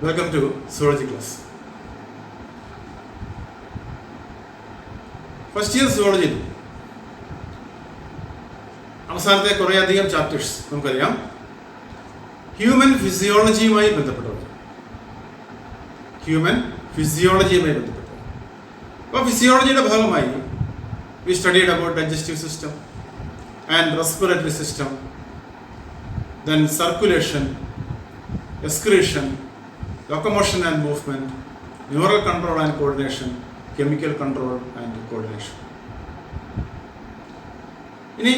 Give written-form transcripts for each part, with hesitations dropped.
Welcome to Zoology class. First year Zoology. അവസാനത്തെ കുറേയധികം chapters നമുക്കറിയാം ഹ്യൂമൻ ഫിസിയോളജിയുമായി ബന്ധപ്പെട്ടത്. അപ്പോൾ ഫിസിയോളജിയുടെ ഭാഗമായി we studied about digestive system and respiratory system, then circulation, excretion, locomotion and movement, neural control and coordination, chemical control and coordination. ഇനി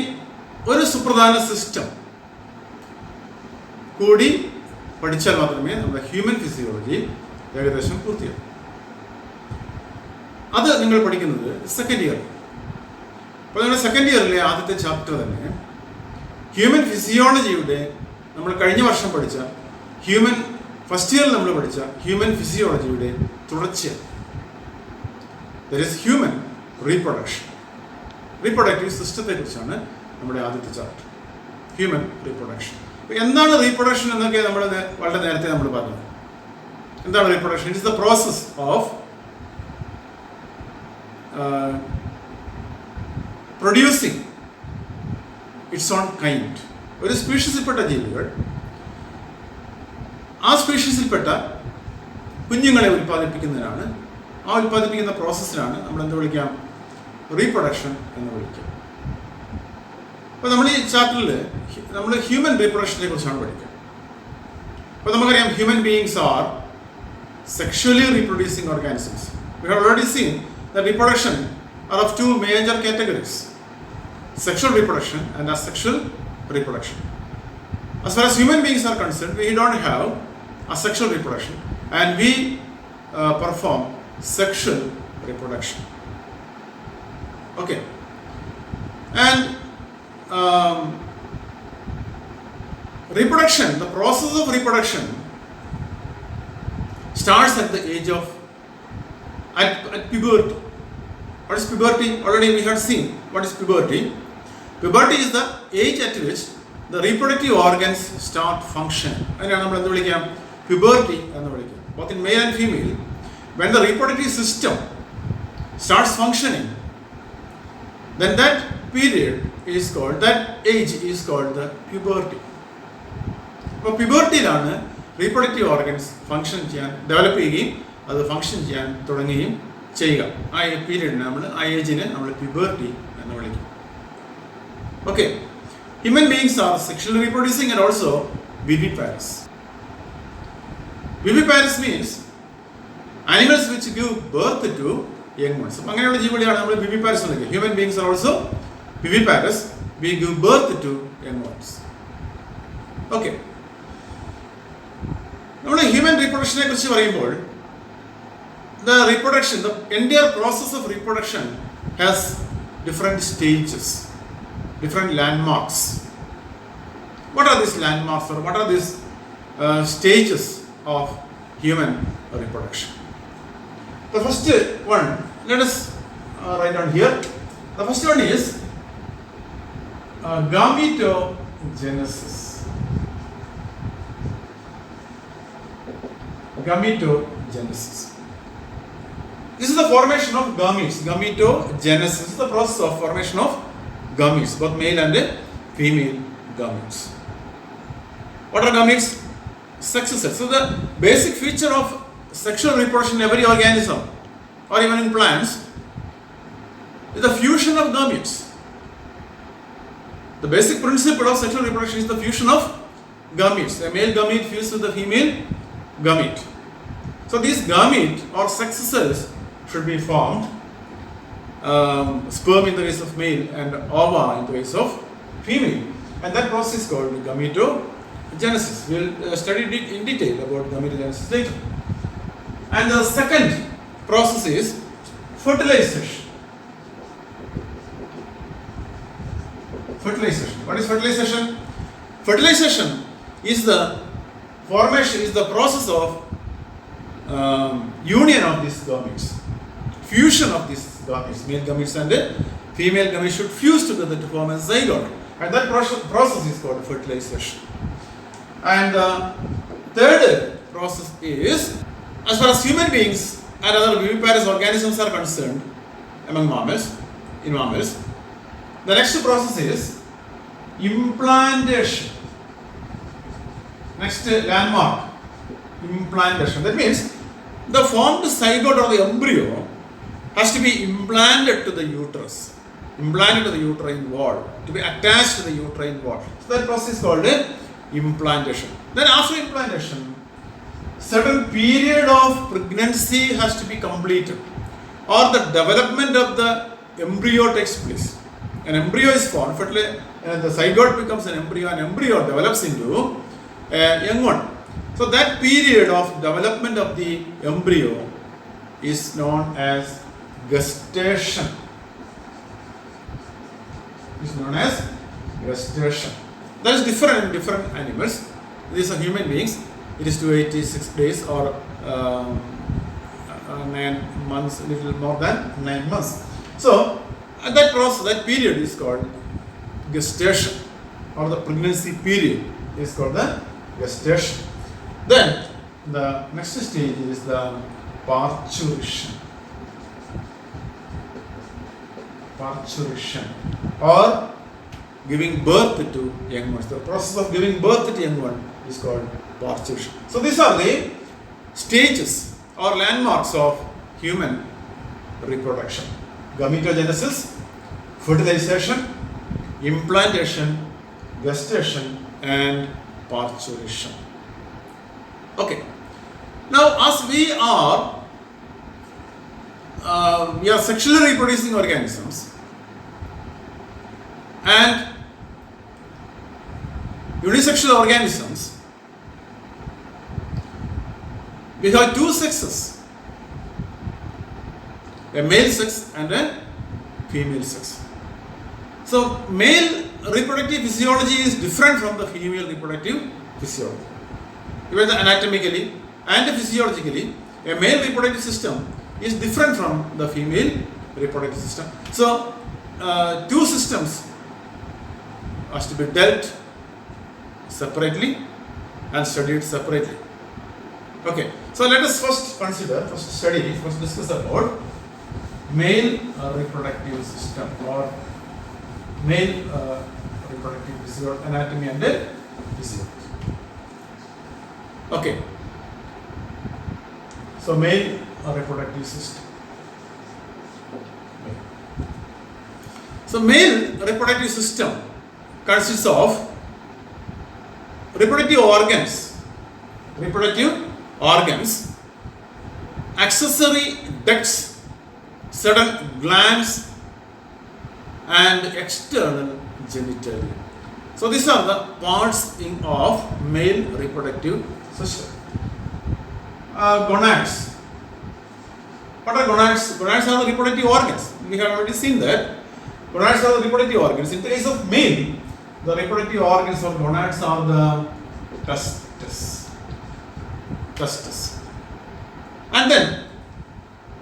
ഒരു സുപ്രധാന സിസ്റ്റം കൂടി പഠിച്ചാൽ മാത്രമേ നമ്മുടെ ഹ്യൂമൻ ഫിസിയോളജി ഏകദേശം പൂർത്തിയാകും. അത് നിങ്ങൾ പഠിക്കുന്നത് സെക്കൻഡ് ഇയർ. അപ്പോൾ നിങ്ങളുടെ സെക്കൻഡ് ഇയറിലെ ആദ്യത്തെ ചാപ്റ്റർ തന്നെ ഹ്യൂമൻ ഫിസിയോളജിയുടെ നമ്മൾ കഴിഞ്ഞ വർഷം പഠിച്ച ഫസ്റ്റ് ഇയറിൽ നമ്മൾ പഠിച്ച ഹ്യൂമൻ ഫിസിയോളജിയുടെ തുടർച്ചയാണ്. ദാറ്റ് ഈസ് ഹ്യൂമൻ റീപ്രൊഡക്റ്റീവ് സിസ്റ്റത്തെ കുറിച്ചാണ് നമ്മുടെ ആദ്യത്തെ ചാപ്റ്റർ, ഹ്യൂമൻ റീപ്രൊഡക്ഷൻ. അപ്പോൾ എന്താണ് റീപ്രൊഡക്ഷൻ എന്നൊക്കെ നമ്മൾ വളരെ നേരത്തെ നമ്മൾ പറഞ്ഞത്. എന്താണ് reproduction? It is the process of producing it's on kind. ഒരു സ്പീഷീസിൽപ്പെട്ട ജീവികൾ ആ സ്പീഷീസിൽപ്പെട്ട കുഞ്ഞുങ്ങളെ ഉൽപ്പാദിപ്പിക്കുന്നതിനാണ്, ആ ഉൽപ്പാദിപ്പിക്കുന്ന പ്രോസസ്സിനാണ് നമ്മൾ എന്ത് വിളിക്കാം? റീപ്രൊഡക്ഷൻ എന്ന് വിളിക്കാം. അപ്പോൾ നമ്മൾ ഈ ചാപ്റ്ററിൽ നമ്മൾ ഹ്യൂമൻ റീപ്രൊഡക്ഷനെ കുറിച്ചാണ് പഠിക്കുക. അപ്പോൾ നമുക്കറിയാം human beings are sexually reproducing organisms. We have already seen the reproduction are of two major categories, sexual reproduction and asexual reproduction. As far as human beings are concerned, we don't have asexual reproduction and we perform sexual reproduction. Okay. And reproduction, the process of reproduction starts at the age of at puberty. What is puberty? Already we have seen what is puberty. Puberty is the age at which the reproductive organs start functioning. അതിനാണ് നമ്മൾ എന്ത് വിളിക്കാം? Puberty എന്ന് വിളിക്കാം. Both in male and female, when the reproductive system starts functioning, then that period is called, that age is called the puberty. അപ്പോൾ pubertyയിലാണ് reproductive organs function ചെയ്യാൻ, develop ചെയ്യുകയും അത് ഫങ്ഷൻ ചെയ്യാൻ തുടങ്ങുകയും ചെയ്യുക. ആ പീരീഡിനെ ആ ഏജിനെ നമ്മൾ puberty എന്ന് വിളിക്കും. Okay. Human beings are sexually reproducing and also viviparous. Viviparous means animals which give birth to young ones. അപ്പോൾ അങ്ങനെയുള്ള ജീവികളെയാണ് നമ്മൾ viviparous എന്ന് വിളിക്കുക. Human beings are also viviparous. We give birth to young ones. Okay. നമ്മൾ human റീപ്രൊഡക്ഷനെ കുറിച്ച് പറയുമ്പോൾ the reproduction, the entire process of reproduction has different stages, different landmarks. What are these landmarks, or what are these stages of human reproduction? The first one, let us write down here. The first one is gametogenesis. Gametogenesis. This is the formation of gametes. Gametogenesis is the process of formation of gametes, both male and female gametes. What are gametes? Sex cells. So the basic feature of sexual reproduction in every organism, or even in plants, is the fusion of gametes. The basic principle of sexual reproduction is the fusion of gametes. A male gamete fused with the female gamete. So these gamete or sex cells should be formed, sperm in the case of male and ova in the case of female, and that process is called gametogenesis. We will study it in detail about gametogenesis later. And the second process is fertilization. What is fertilization? Fertilization is the formation, is the process of union of these gametes, fusion of these gametes, male gametes and female gametes should fuse together to form a zygote, and that process is called fertilization. And the third process is, as far as human beings and other viviparous organisms are concerned, among mammals, in mammals, the next process is implantation. Next landmark, implantation. That means the formed zygote or the embryo has to be implanted to the uterus, implanted to the uterine wall, to be attached to the uterine wall. So that process is called implantation. Then after implantation, certain period of pregnancy has to be completed, or the development of the embryo takes place. An embryo is formed, the zygote becomes an embryo, develops into a young one. So that period of development of the embryo is known as gestation. That is different in different animals. These are human beings. It is 286 days or 9 months, a little more than 9 months. So that process, that period is called gestation, or the pregnancy period is called the gestation. Then the next stage is the parturition. Parturition, or giving birth to young ones. The process of giving birth to young one is called parturition. So these are the stages or landmarks of human reproduction: gametogenesis, fertilization, implantation, gestation, and parturition. Okay. Now, as we are sexually reproducing organisms, and unisexual organisms, we have two sexes, a male sex and a female sex. So male reproductive physiology is different from the female reproductive physiology. Even anatomically and physiologically, a male reproductive system is different from the female reproductive system. So two systems has to be dealt separately and studied separately. Okay, so let us first discuss about male reproductive system, or male reproductive physiology, anatomy and physiology. Okay, so male reproductive system. So male reproductive system consists of reproductive organs, accessory ducts, certain glands, and external genitalia. So these are the parts of male reproductive system. Gonads. What are gonads? Gonads are the reproductive organs. We have already seen that. Gonads are the reproductive organs. In the case of male, the reproductive organs of gonads are the testes. And then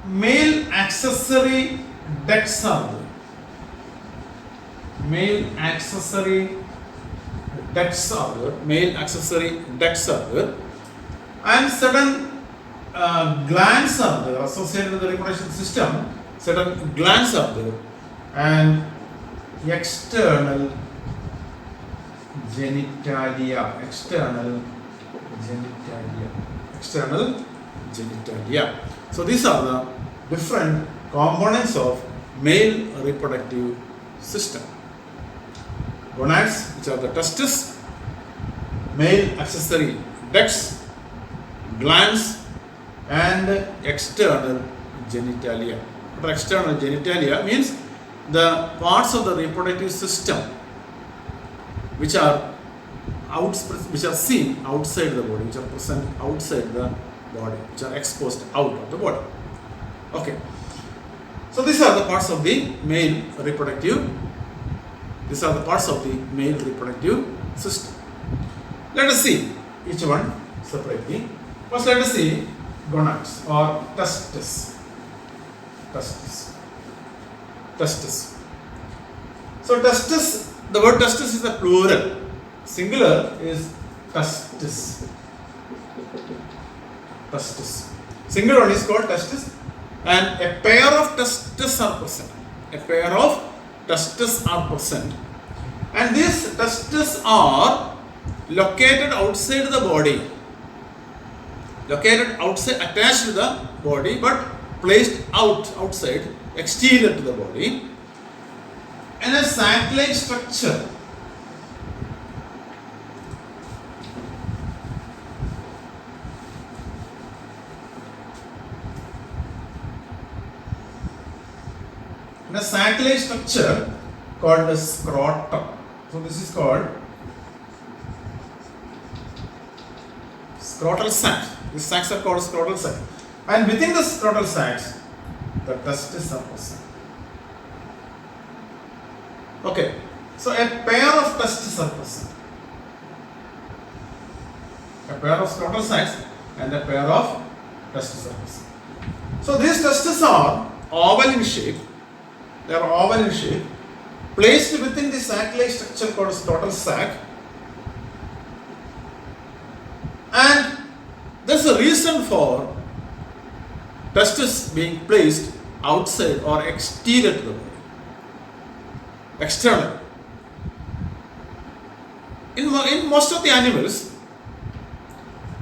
male accessory ducts are there. Male accessory ducts are there. And certain glands are there associated with the reproductive system. Certain glands are there, and external genitalia. So these are the different components of male reproductive system. Gonads, which are the testes, male accessory ducts, glands, and external genitalia. What external genitalia means the parts of the reproductive system which are seen outside the body, which are present outside the body, which are exposed out of the body. Okay. So these are the parts of the male reproductive. These are the parts of the male reproductive system. Let us see each one separately. First, let us see gonads or testes. So testes, the word testis is a plural. Singular is testis. testis. Single one is called testis, and a pair of testes are present. A pair of testes are present, and these testes are located outside the body. Located outside, attached to the body, but placed outside, exterior to the body, in a sac-like structure. In a sac-like structure called the scrotum. So this is called scrotal sac. These sacs are called scrotal sac. And within the scrotal sacs, the testes are present. Okay, so a pair of testes are present. A pair of scrotal sacs and a pair of testes are present. So these testes are oval in shape. They are oval in shape, placed within the sac-like structure called scrotal sac. And there's a reason for testes being placed outside or exterior to the body. External. In most of the animals,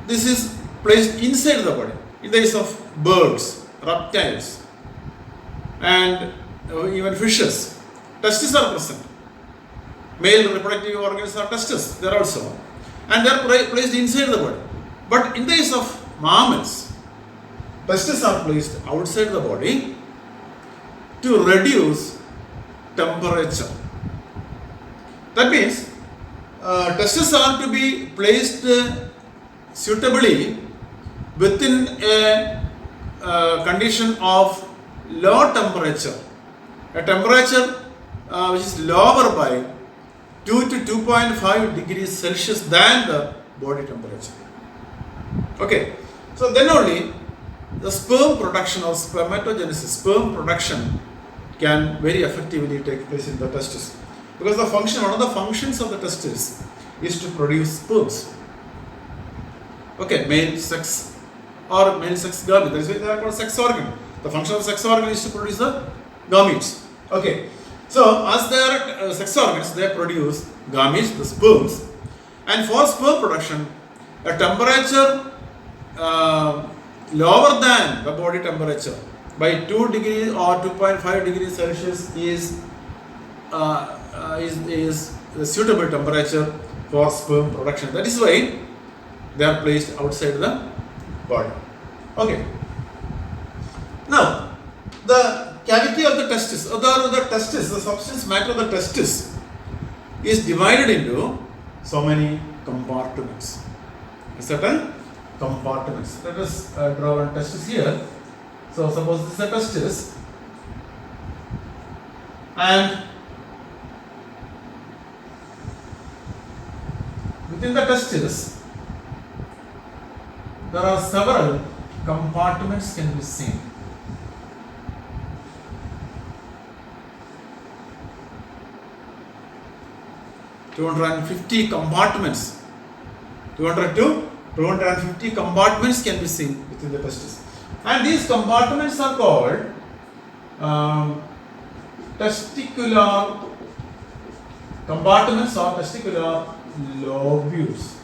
this is placed inside the body. In the case of birds, reptiles, and even fishes, testes are present. Male reproductive organs are testes there also, and they are placed inside the body. But in the case of mammals, testes are placed outside the body to reduce temperature. That means testes are to be placed suitably within a condition of low temperature, a temperature which is lower by 2 to 2.5 degrees Celsius than the body temperature. Okay, so then only the sperm production or spermatogenesis, sperm production, can very effectively take place in the testes, because one of the functions of the testes is to produce sperms. Okay, male sex or male sex gamete. That is why they are called sex organ. The function of sex organ is to produce the gametes. Okay, so as they are sex organs, they produce gametes, the sperms, and for sperm production, a temperature lower than the body temperature by 2 degrees or 2.5 degrees Celsius is the suitable temperature for sperm production. That is why they are placed outside the body. Okay. Now, the cavity of the testis, the substance matter of the testis is divided into so many compartments. Certain compartments. Let us draw one testis here. So suppose this is a testis, and within the testis there are several compartments can be seen. (250 compartments). 200 to 250 compartments can be seen within the testis. And these compartments are called testicular compartments or testicular lobules.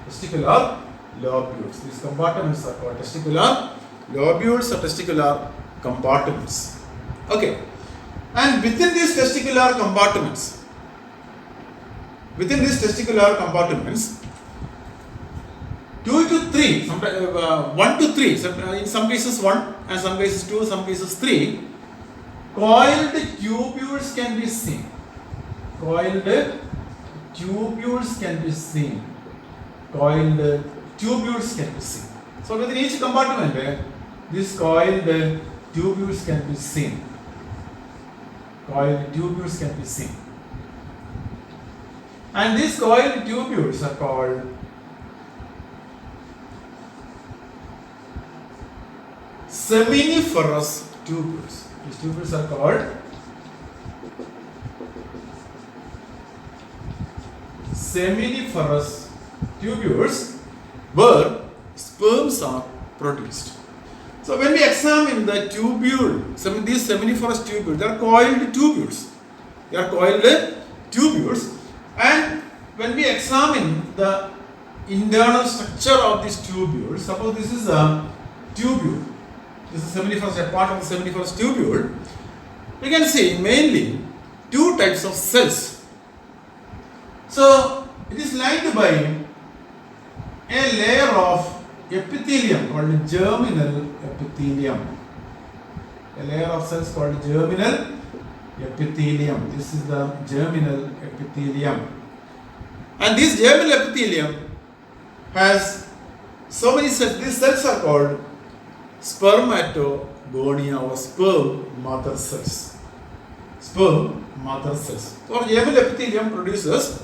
Testicular lobules. These compartments are called testicular lobules or testicular compartments. Okay. And within these testicular compartments, 2 to 3, 1 to 3, in some cases 1 and some cases 2, some cases 3, coiled tubules can be seen. Coiled tubules can be seen. Coiled tubules can be seen. So within each compartment, these coiled tubules can be seen. Coiled tubules can be seen. And these coiled tubules are called seminiferous tubules. These tubules are called seminiferous tubules, where sperms are produced. So when we examine the tubule, these seminiferous tubules, they are coiled tubules. They are coiled tubules, and when we examine the internal structure of these tubules, suppose this is a tubule, this is seminiferous, a part of the seminiferous tubule, we can see mainly two types of cells. So it is lined by a layer of epithelium called germinal epithelium. A layer of cells called germinal epithelium. This is the germinal epithelium. And this germinal epithelium has so many cells. These cells are called spermatogonia or sperm mother cells. Sperm mother cells. So germinal epithelium produces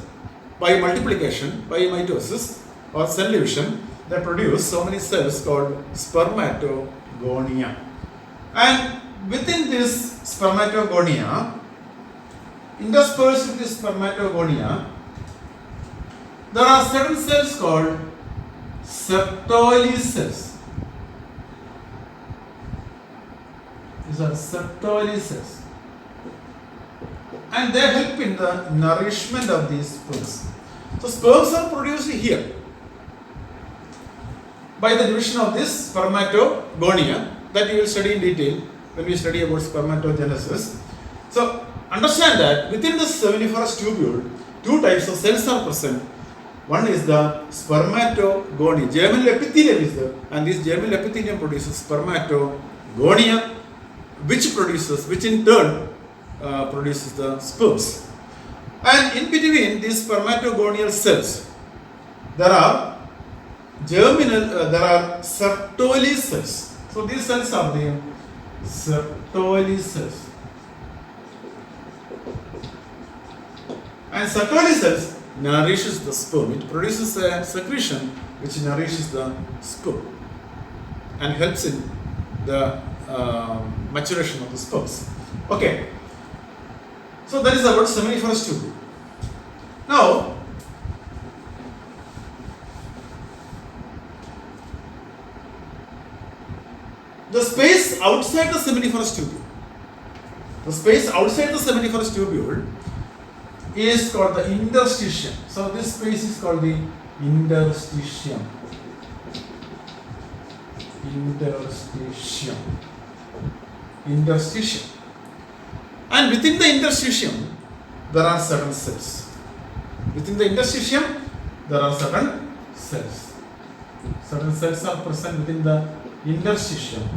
by multiplication, by mitosis or cell division, they produce so many cells called spermatogonia. And within this spermatogonia, interspersed with this spermatogonia, there are certain cells called Sertoli cells. These are Sertoli cells. And they help in the nourishment of these sperms. So sperms are produced here by the division of this spermatogonia that you will study in detail when we study about spermatogenesis. So understand that within the seminiferous tubule, two types of cells are present. One is the spermatogonia, germinal epithelium is there, and this germinal epithelium produces spermatogonia, which in turn produces the sperms. And in between these spermatogonial cells, there are Sertoli cells. So these cells are the Sertoli cells. And Sertoli cells nourishes the sperm. It produces a secretion which nourishes the sperm and helps in the maturation of the sperms. Okay. So that is about seminiferous tubule. Now, the space outside the seminiferous tubule. The space outside the seminiferous tubule is called the interstitium. So this space is called the interstitium. Interstitium. And within the interstitium, there are certain cells. Within the interstitium, there are certain cells. Certain cells are present within the interstitium.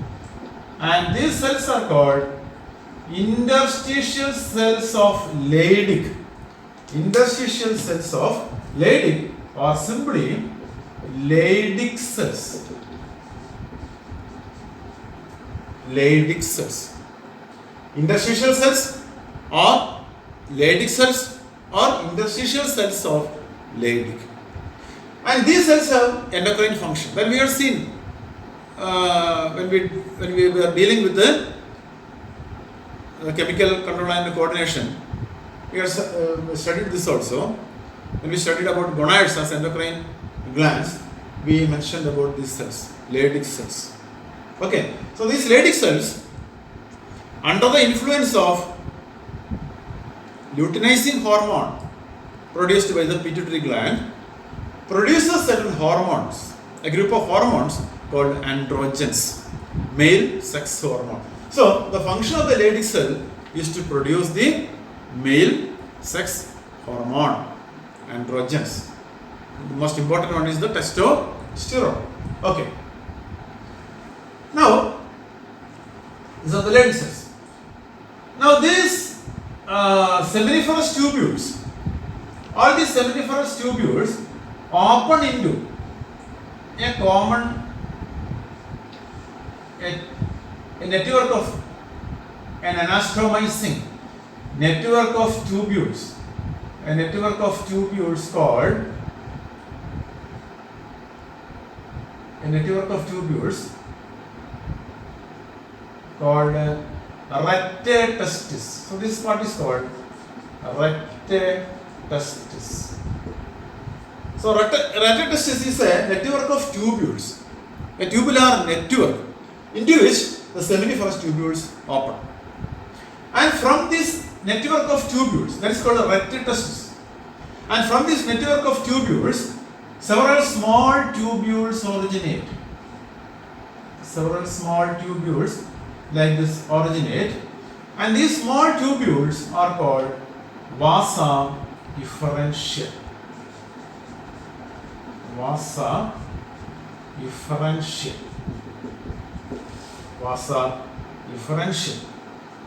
And these cells are called interstitial cells of Leydig. Interstitial cells of Leydig or simply Leydig cells. Leydig cells. Interstitial cells or Leydig cells or interstitial cells of Leydig. And these cells have endocrine function. When we have seen, when we were dealing with the chemical control and coordination, we have studied this also. When we studied about gonads as endocrine glands, we mentioned about these cells, Leydig cells. Okay, so these Leydig cells, under the influence of luteinizing hormone produced by the pituitary gland, produces certain hormones, a group of hormones called androgens, male sex hormone. So the function of the Leydig cell is to produce the male sex hormone, androgens. The most important one is the testosterone. Okay. Now, these are the Leydig cells. Now these seminiferous tubules, all these seminiferous tubules open into a common a network of an anastomizing network of tubules, a network of tubules called retetestis. So this part is called retetestis. So retetestis is a network of tubules a tubular network into which the seminiferous tubules open. And from this network of tubules, that is called a rectal testis, and from this network of tubules, several small tubules originate. Several small tubules like this originate, and these small tubules are called vasa efferentia. Vasa efferentia. Vasa efferentia.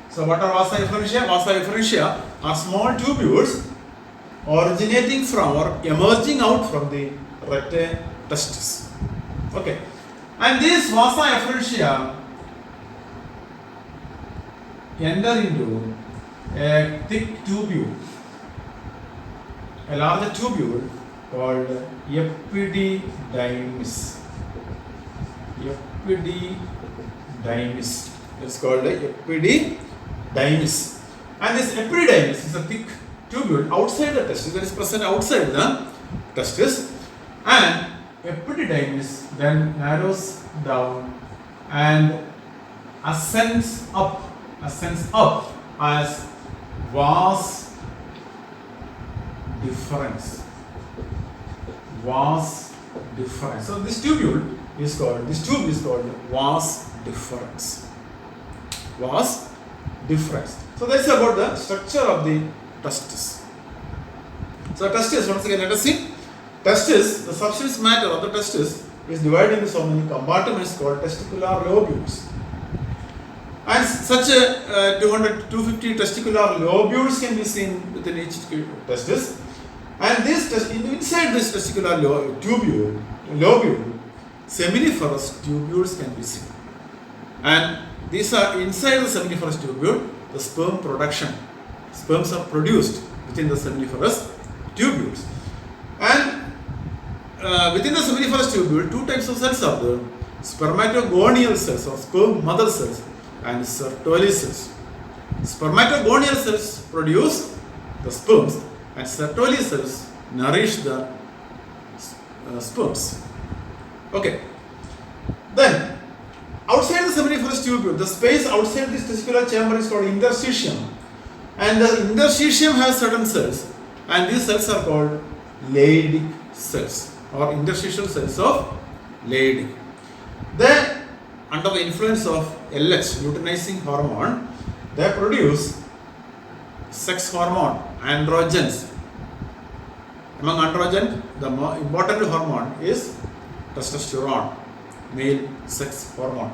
So what are vasa efferentia? Vasa efferentia are small tubules originating from or emerging out from the rectal testis. Okay. And these vasa efferentia enter into a thick tubule, a larger tubule called epididymis. Epididymis. It's called epididymis. And this epididymis is a thick tubule outside the testis, that is present outside the testis, and epididymis then narrows down and ascends up as vas deferens. Vas deferens. So this tube is called vas deferens. Vas deferens. So that's about the structure of the testis. So testis, once again let us see. Testis, the substance matter of the testis is divided into so many compartments called testicular lobules. And such 250 testicular lobules can be seen within each testis. And inside this testicular lobule, seminiferous tubules can be seen. And these are inside the seminiferous tubule, the sperm production. Sperms are produced within the seminiferous tubules. And within the seminiferous tubule, two types of cells are there: spermatogonial cells or sperm mother cells and Sertoli cells. Spermatogonial cells produce the sperms and Sertoli cells nourish the sperms. Okay. Then, outside the seminiferous tubule, the space outside this testicular chamber is called interstitium. And the interstitium has certain cells, and these cells are called Leydig cells or interstitial cells of Leydig. Then, under the influence of LH, luteinizing hormone, they produce sex hormone, androgens. Among androgen, the more important hormone is testosterone, male sex hormone.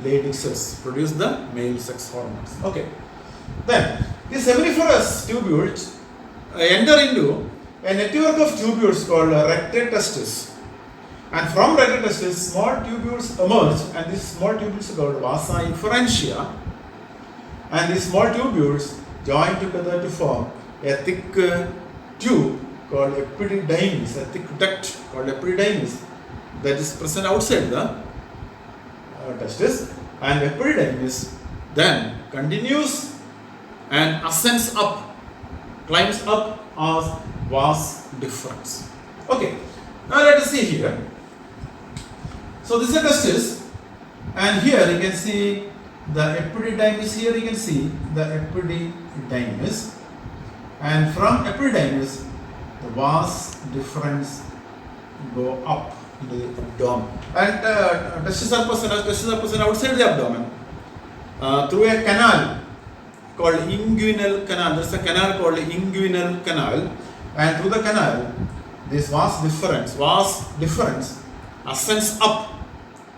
Leydig cells produce the male sex hormones. Okay. Then, these seminiferous tubules enter into a network of tubules called rectal testis. And from rectal testis, small tubules emerge, and these small tubules are called vasa efferentia. And these small tubules join together to form a thick tube called epididymis, a thick duct called epididymis that is present outside the testis. And epididymis then continues and ascends up, climbs up as vas deferens. Okay, now let us see here. So this is a testis, and here you can see the epididymis. Here you can see the epididymis, and from epididymis the vas deferens go up into the abdomen, and testes are present outside the abdomen through a canal called inguinal canal. There is a canal called inguinal canal, and through the canal this vas deferens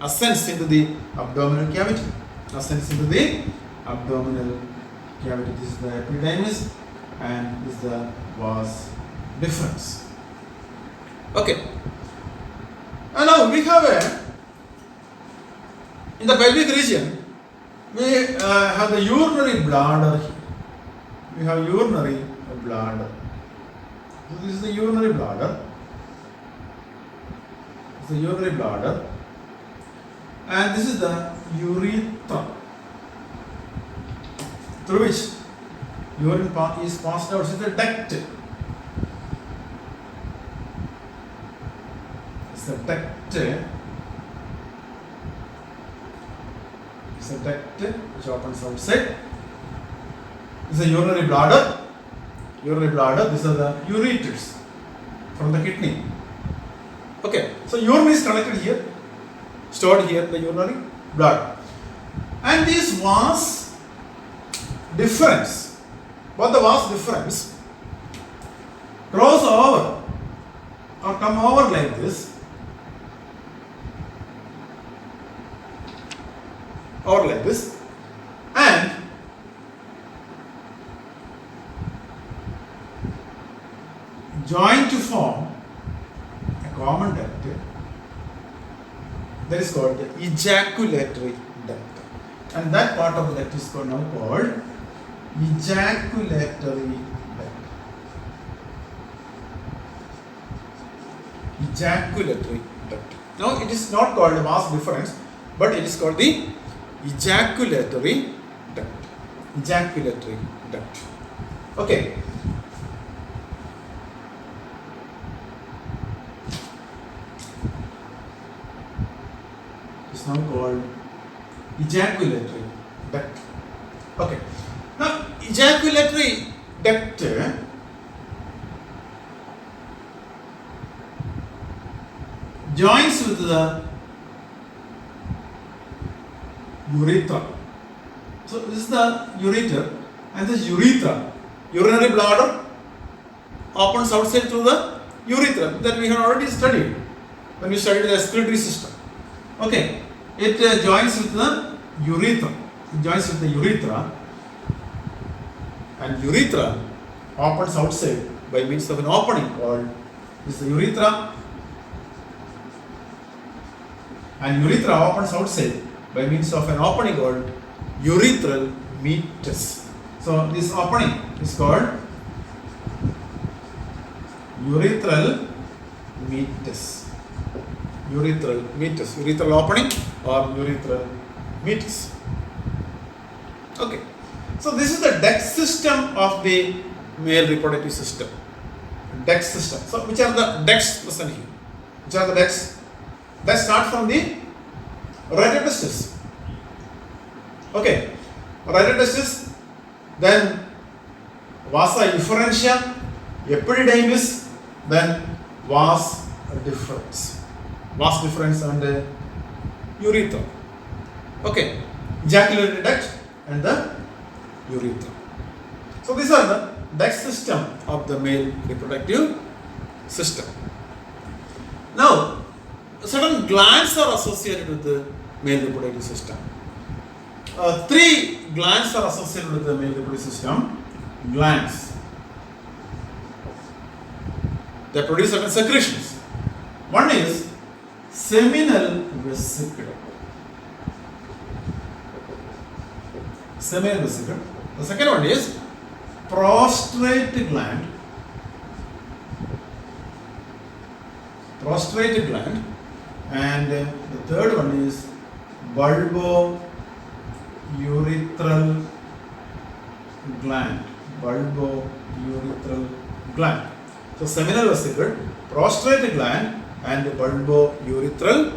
ascends into the abdominal cavity. This is the epididymis, and this is the vas deferens. Okay. And now we have in the pelvic region, we have the urinary bladder here. We have urinary bladder. So this is the urinary bladder. This is the urinary bladder. And this is the urethra, through which urine is passed out. This is the duct. It's the duct a duct which opens outside. This is a urinary bladder. Urinary bladder. These are the ureters from the kidney. Okay, so urine is collected here, stored here in the urinary bladder. And this vas deferens, both the vas deferens cross over or come over like this, over like this, and join to form a common duct that is called the ejaculatory duct. And that part of the duct is called now called ejaculatory duct. Ejaculatory duct. Now it is not called a vas deferens, but it is called the ejaculatory duct. Ejaculatory duct. Okay. It's now called ejaculatory duct. Okay. Now, ejaculatory duct joins with the urethra. So, this is the ureter, and this urethra, urinary bladder, opens outside through the urethra that we have already studied when we studied the excretory system. Okay, it joins with the urethra. It joins with the urethra, and urethra opens outside by means of an opening called this is the urethra, and urethra opens outside by means of an opening called urethral meatus. So this opening is called urethral meatus. Urethral meatus, urethral opening or urethral meatus. Okay, so this is the duct system of the male reproductive system. Duct system. So which are the ducts present here? Which are the ducts? That start from the right testis. Okay, right testis, then vasa efferentia, epididymis, then vas deferens. Vas deferens and urethra. Okay, ejaculatory duct and the urethra. So these are the duct system of the male reproductive system. Now, certain glands are associated with the male reproductive system. 3 glands are associated with the male reproductive system. Glands. They produce certain secretions. One is seminal vesicle. Seminal vesicle. The second one is prostrate gland. Prostrate gland. And the third one is bulbourethral gland. Bulbourethral gland. So seminal vesicle, prostrate gland, and the bulbourethral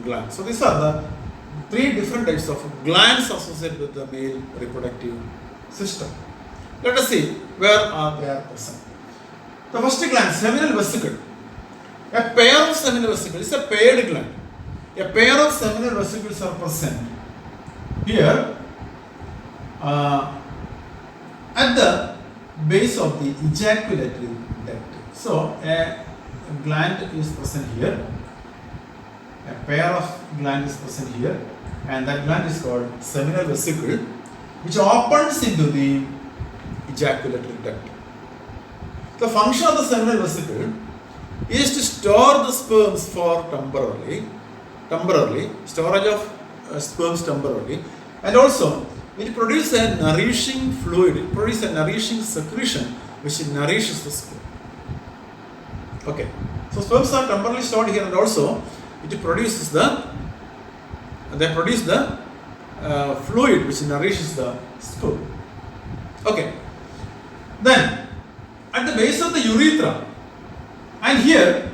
gland. So these are the 3 different types of glands associated with the male reproductive system. Let us see where are they are present. The first gland, seminal vesicle. A pair of seminal vesicles is a paired gland. A pair of seminal vesicles are present here at the base of the ejaculatory duct. So a gland is present here, a pair of gland is present here, and that gland is called seminal vesicle, which opens into the ejaculatory duct. The function of the seminal vesicle is to store the sperms for temporarily storage of sperms temporarily, and also it produces a nourishing fluid, it produces a nourishing secretion which nourishes the sperm. Okay, so sperms are temporarily stored here, and also it produces the fluid which nourishes the sperm. Okay, then at the base of the urethra, and here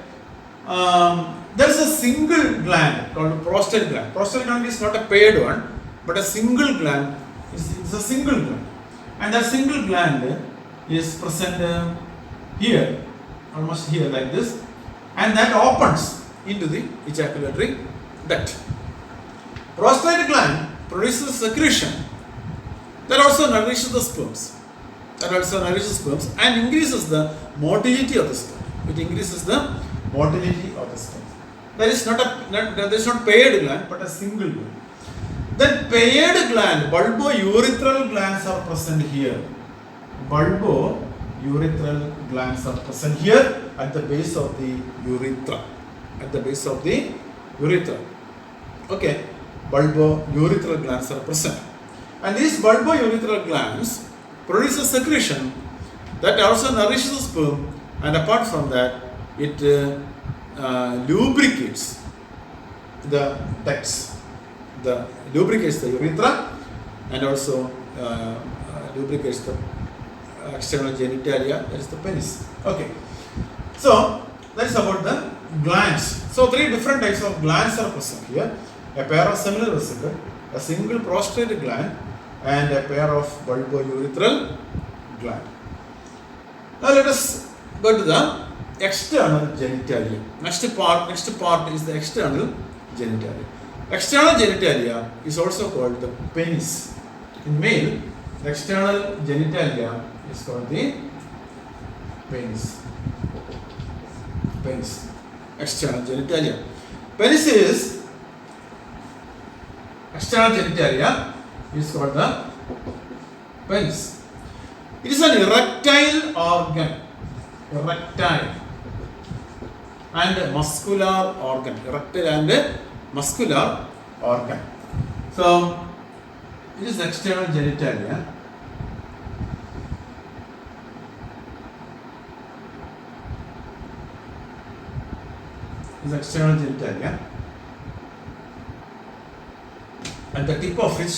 there is a single gland called prostate gland. Prostate gland is not a paired one, but a single gland is a single gland, and that single gland is present here, almost here like this, and that opens into the ejaculatory duct. Prostate gland produces secretion that also nourishes the sperms. And increases the motility of the sperm. It increases the motility of the sperm. That is not paired gland, but a single gland. Then paired gland, bulbourethral glands are present here. Bulbourethral glands are present here at the base of the urethra. Okay, bulbourethral glands are present. And these bulbourethral glands produce a secretion that also nourishes the sperm, and apart from that, it lubricates the ducts, lubricates the urethra, and also lubricates the external genitalia, that is the penis. Okay, so that's about the glands. So 3 different types of glands are present here: a pair of seminal vesicle, a single prostate gland, and a pair of bulbourethral gland. Now let us go to the external genitalia. Next part is the external genitalia. External genitalia is also called the penis. In male, the external genitalia is called the penis. External genitalia. External genitalia is called the penis. It is an erectile organ. Erectile and muscular organ. So, it is external genitalia. At the tip of which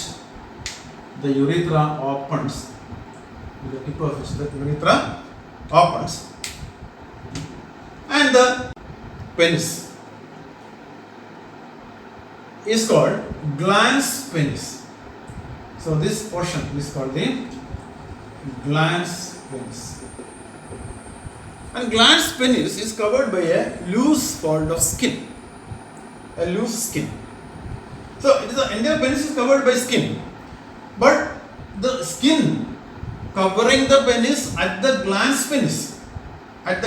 the urethra opens. And the penis is called glans penis. So this portion is called the glans penis. And glans penis is covered by a loose fold of skin. So the entire penis is covered by skin. But the skin covering the penis at the glans penis, up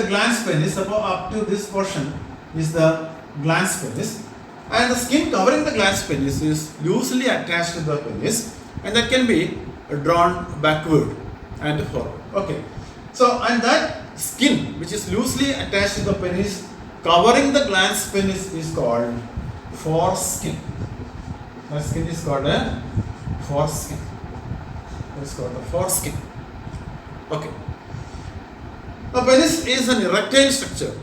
to this portion is the glans penis, and the skin covering the glans penis is loosely attached to the penis, and that can be drawn backward and forward. Okay, so and that skin which is loosely attached to the penis covering the glans penis is called foreskin. That skin is called a foreskin. Okay. The penis is an erectile structure.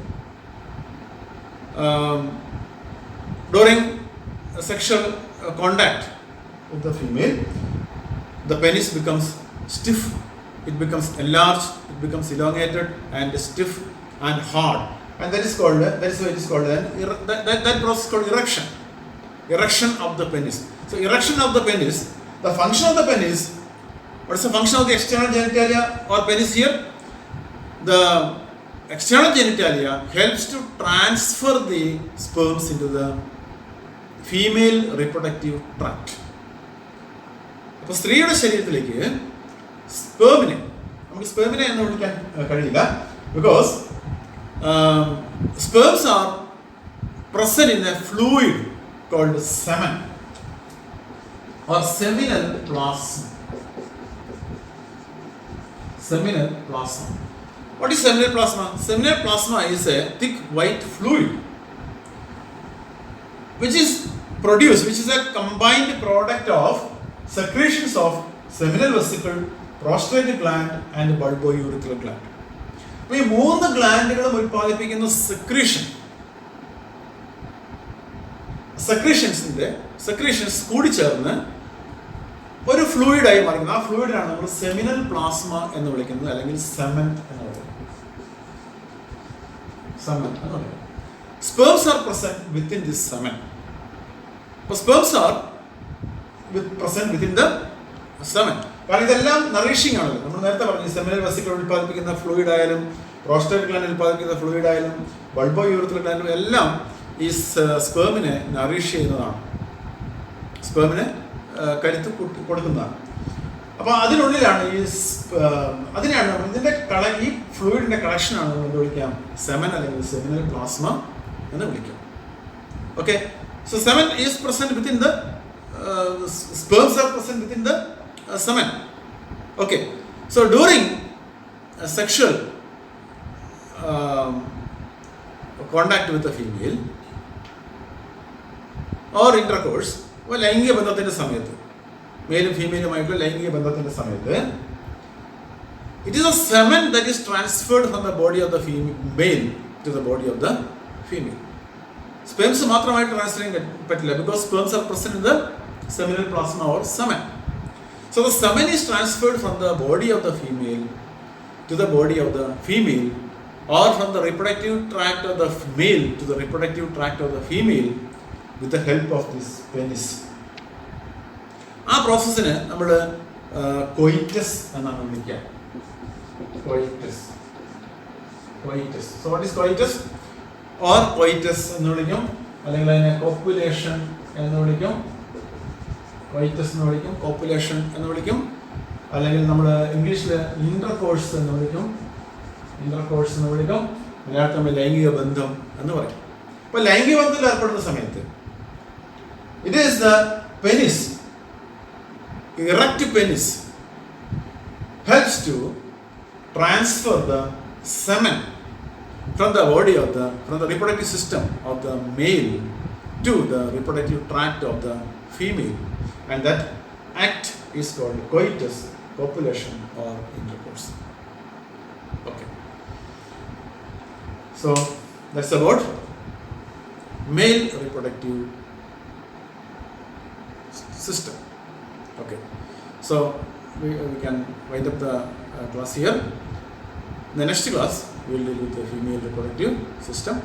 During sexual contact with the female, the penis becomes stiff, it becomes enlarged, it becomes elongated and stiff and hard, and that is why it is called that process is called erection. Erection of the penis. So erection of the penis, the function of the penis. What is the function of the external genitalia or penis here? The external genitalia helps to transfer the sperms into the female reproductive tract. അപ്പോൾ സ്ത്രീയുടെ ശരീരത്തിലേക്ക് സ്പേമിനെ എന്ന് വിളിക്കാൻ കഴിയില്ല, because sperms are present in a fluid called semen or seminal plasma. What is seminal plasma? Seminal plasma is a thick white fluid which is a combined product of secretions of seminal vesicle, prostate gland and bulbourethral gland. അപ്പോൾ ഈ 3 ഗ്ലാൻഡുകളും ഉൽപ്പാദിപ്പിക്കുന്ന secretions കൂടി ചേർന്ന് ഒരു ഫ്ലൂയിഡായി മാറുന്നത്. ആ ഫ്ലൂയിഡിനാണ് നമ്മൾ seminal plasma എന്ന് വിളിക്കുന്നത്, അല്ലെങ്കിൽ സെമൻ എന്ന് പറയുന്നത്. Sperms are present within this semen. Sperms are present within the semen. കാരണം ഇതെല്ലാം നറിഷിംഗ് ആണല്ലോ. നമ്മൾ നേരത്തെ പറഞ്ഞു സെമിനൽ വെസിക്കിൾ ഉൽപ്പാദിപ്പിക്കുന്ന ഫ്ലൂയിഡ് ആയാലും പ്രോസ്റ്റേറ്റ് ഗ്ലാൻഡ് ഉൽപ്പാദിപ്പിക്കുന്ന ഫ്ലൂയിഡ് ആയാലും ബൾബോ യൂറിത്രൽ ഗ്ലാൻഡും എല്ലാം ഈ സ്പേമിനെ നറിഷ് ചെയ്യുന്നതാണ്, സ്പേമിന് കരുത്ത് കൊടുക്കുന്നതാണ്. അപ്പോൾ അതിനുള്ളിലാണ് അതിനെയാണ് നമ്മൾ ഇതിൻ്റെ ഈ ഫ്ലൂയിഡിൻ്റെ കളക്ഷനാണ് നമ്മൾ എന്ത് വിളിക്കാം, സെമൻ അല്ലെങ്കിൽ സെമിനൽ പ്ലാസ്മ എന്ന് വിളിക്കാം. Okay, so semen is present within the sperms are present within the semen. Okay, so during sexual contact with the female or intercourse, ലൈംഗിക ബന്ധത്തിൻ്റെ സമയത്ത്, മെയിലും ഫീമെയിലുമായിട്ടുള്ള ലൈംഗിക ബന്ധത്തിൻ്റെ സമയത്ത്, it is a semen that is transferred from the body of the male to the body of the female. Sperms മാത്രമായിട്ട് transfer ചെയ്യാൻ പറ്റില്ല, because sperms are present in the seminal plasma or semen. So the semen is transferred from the body of the female to the body of the female, or from the reproductive tract of the male to the reproductive tract of the female with the help of this penis. ആ പ്രോസസ്സിന് നമ്മൾ കൊയിറ്റസ് എന്നാണ് വിളിക്കുക. കൊയിറ്റസ്. So what is കൊയിറ്റസ് or കൊയിറ്റസ് എന്ന് വിളിക്കും, അല്ലെങ്കിൽ അതിനെ copulation എന്ന് വിളിക്കും, കൊയിറ്റസ് എന്ന് വിളിക്കും, കോപ്പുലേഷൻ എന്ന് വിളിക്കും, അല്ലെങ്കിൽ നമ്മൾ ഇംഗ്ലീഷിൽ ഇന്റർകോഴ്സ് എന്ന് വിളിക്കും, മലയാളത്തിൽ ലൈംഗിക ബന്ധം എന്ന് പറയും. അപ്പോൾ ലൈംഗിക ബന്ധത്തിൽ ഏർപ്പെടുന്ന സമയത്ത് it is the penis, erect penis helps to transfer the semen from the body of from the reproductive system of the male to the reproductive tract of the female, and that act is called coitus, copulation or intercourse. Okay, so that's about male reproductive system. Okay, so we can wind up the class here. In the next class we will deal with the female reproductive system.